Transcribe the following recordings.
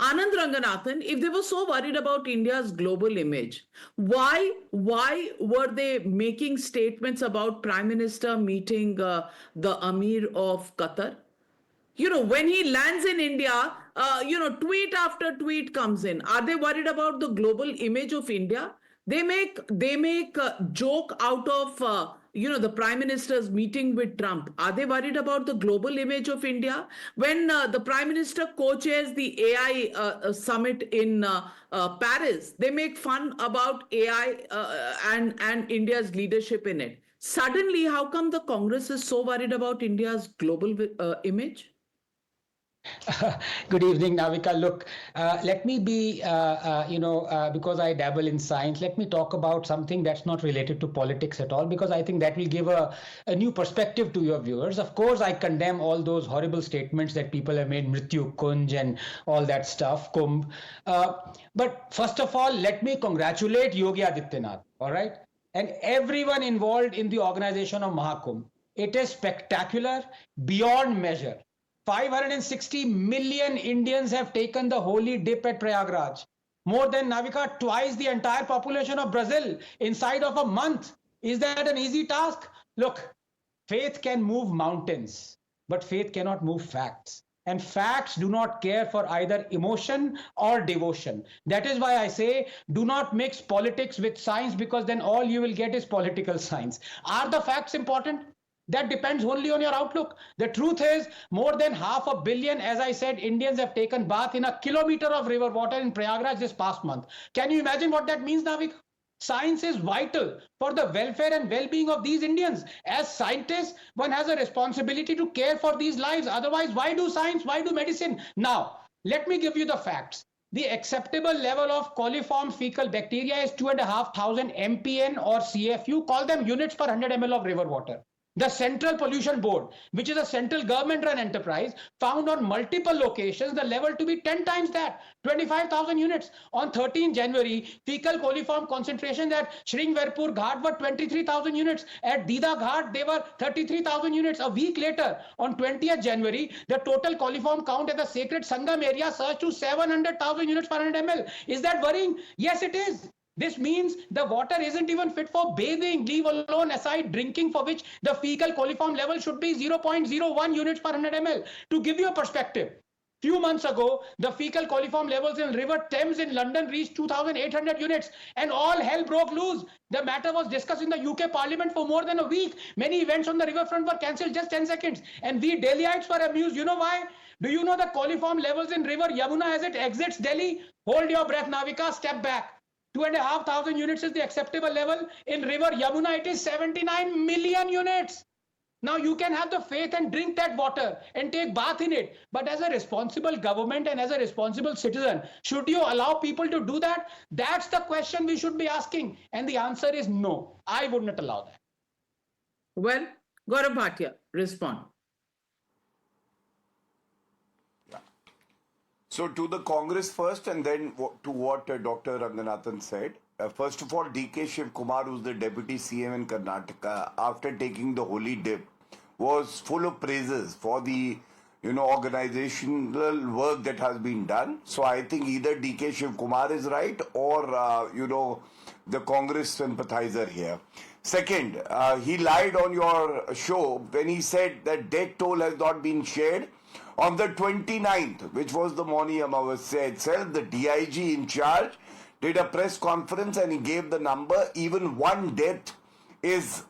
Anand Ranganathan, if they were so worried about India's global image, why were they making statements about Prime Minister meeting the Amir of Qatar? When he lands in India, tweet after tweet comes in. Are they worried about the global image of India? They make a joke out of the prime minister's meeting with Trump. Are they worried about the global image of India? When the prime minister co-chairs the AI summit in Paris, they make fun about AI and India's leadership in it. Suddenly, how come the Congress is so worried about India's global image? Good evening, Navika. Look, let me be, because I dabble in science, let me talk about something that's not related to politics at all, because I think that will give a new perspective to your viewers. Of course, I condemn all those horrible statements that people have made, Mrityu Kunj and all that stuff, Kumbh. But first of all, let me congratulate Yogi Adityanath, all right? And everyone involved in the organization of Maha Kumbh. It is spectacular, beyond measure. 560 million Indians have taken the holy dip at Prayagraj. More than Navika, twice the entire population of Brazil inside of a month. Is that an easy task? Look, faith can move mountains, but faith cannot move facts. And facts do not care for either emotion or devotion. That is why I say do not mix politics with science, because then all you will get is political science. Are the facts important? That depends only on your outlook. The truth is, more than 500 million, as I said, Indians have taken bath in a kilometer of river water in Prayagraj this past month. Can you imagine what that means, Navik? Science is vital for the welfare and well-being of these Indians. As scientists, one has a responsibility to care for these lives. Otherwise, why do science? Why do medicine? Now, let me give you the facts. The acceptable level of coliform fecal bacteria is 2,500 mpn or CFU. Call them units per 100 ml of river water. The Central Pollution Board, which is a central government-run enterprise, found on multiple locations the level to be 10 times that, 25,000 units. On 13 January, fecal coliform concentrations at Sringverpur Ghat were 23,000 units. At Dida Ghat, they were 33,000 units. A week later, on 20th January, the total coliform count at the sacred Sangam area surged to 700,000 units per 100 ml. Is that worrying? Yes, it is. This means the water isn't even fit for bathing, leave alone aside drinking, for which the fecal coliform level should be 0.01 units per 100 ml. To give you a perspective, few months ago, the fecal coliform levels in River Thames in London reached 2,800 units and all hell broke loose. The matter was discussed in the UK Parliament for more than a week. Many events on the riverfront were cancelled just 10 seconds. And we Delhiites were amused. You know why? Do you know the coliform levels in River Yamuna as it exits Delhi? Hold your breath, Navika, step back. 2,500 units is the acceptable level. In River Yamuna, it is 79 million units. Now you can have the faith and drink that water and take bath in it. But as a responsible government and as a responsible citizen, should you allow people to do that? That's the question we should be asking. And the answer is no. I would not allow that. Well, Gaurav Bhatia, respond. So to the Congress first, and then to what Dr. Ranganathan said. First of all, D.K. Shiv Kumar, who's the Deputy CM in Karnataka, after taking the holy dip, was full of praises for the organizational work that has been done. So I think either D.K. Shiv Kumar is right or, the Congress sympathizer here. Second, he lied on your show when he said that death toll has not been shared. On the 29th, which was the Mauni Amavasya itself, the DIG in charge did a press conference and he gave the number. Even one death is,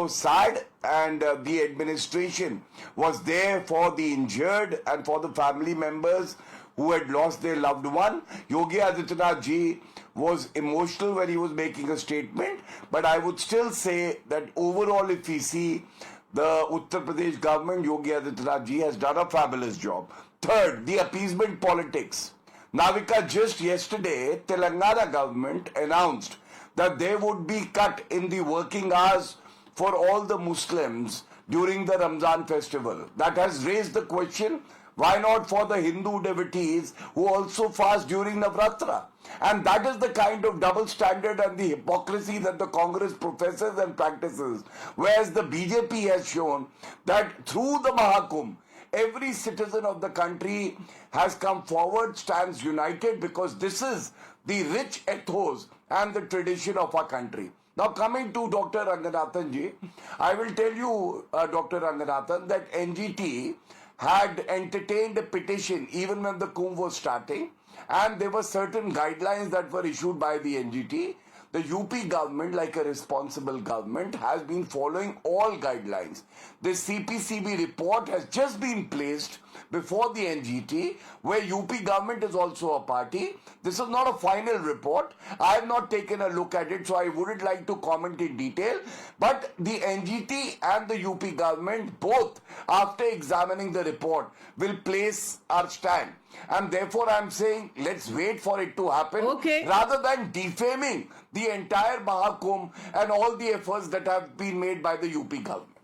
sad, and the administration was there for the injured and for the family members who had lost their loved one. Yogi Adityanath ji was emotional when he was making a statement, but I would still say that overall, if we see the Uttar Pradesh government, Yogi Adityanath ji has done a fabulous job. Third, the appeasement politics. Navika, just yesterday, Telangana government announced that there would be cut in the working hours for all the Muslims during the Ramzan festival. That has raised the question, why not for the Hindu devotees who also fast during Navratra? And that is the kind of double standard and the hypocrisy that the Congress professes and practices. Whereas the BJP has shown that through the Maha Kumbh, every citizen of the country has come forward, stands united, because this is the rich ethos and the tradition of our country. Now, coming to Dr. Ranganathan ji, I will tell you, Dr. Ranganathan, that NGT had entertained a petition even when the Kumbh was starting, and there were certain guidelines that were issued by the NGT. The UP government, like a responsible government, has been following all guidelines. The CPCB report has just been placed before the NGT, where UP government is also a party. This is not a final report. I have not taken a look at it, so I wouldn't like to comment in detail. But the NGT and the UP government, both, after examining the report, will place our stand. And therefore, I'm saying, let's wait for it to happen, rather than defaming the entire Maha Kumbh and all the efforts that have been made by the UP government.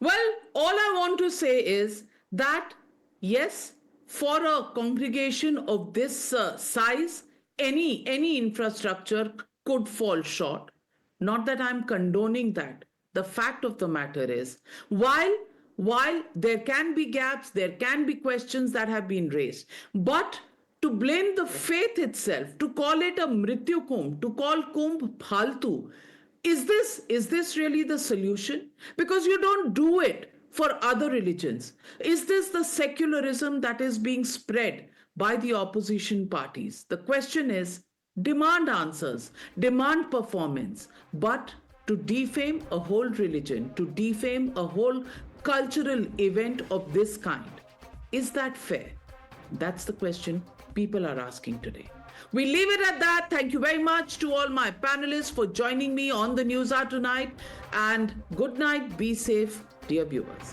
Well, all I want to say is that, yes, for a congregation of this size, any infrastructure could fall short. Not that I'm condoning that. The fact of the matter is, while there can be gaps, there can be questions that have been raised, but to blame the faith itself, to call it a Mrityu Kumbh, to call Kumbh Phaltu, is this really the solution? Because you don't do it for other religions. Is this the secularism that is being spread by the opposition parties? The question is, demand answers, demand performance, but to defame a whole religion, to defame a whole cultural event of this kind, is that fair? That's the question people are asking today. We leave it at that. Thank you very much to all my panelists for joining me on the News Hour tonight. And good night, be safe, dear viewers.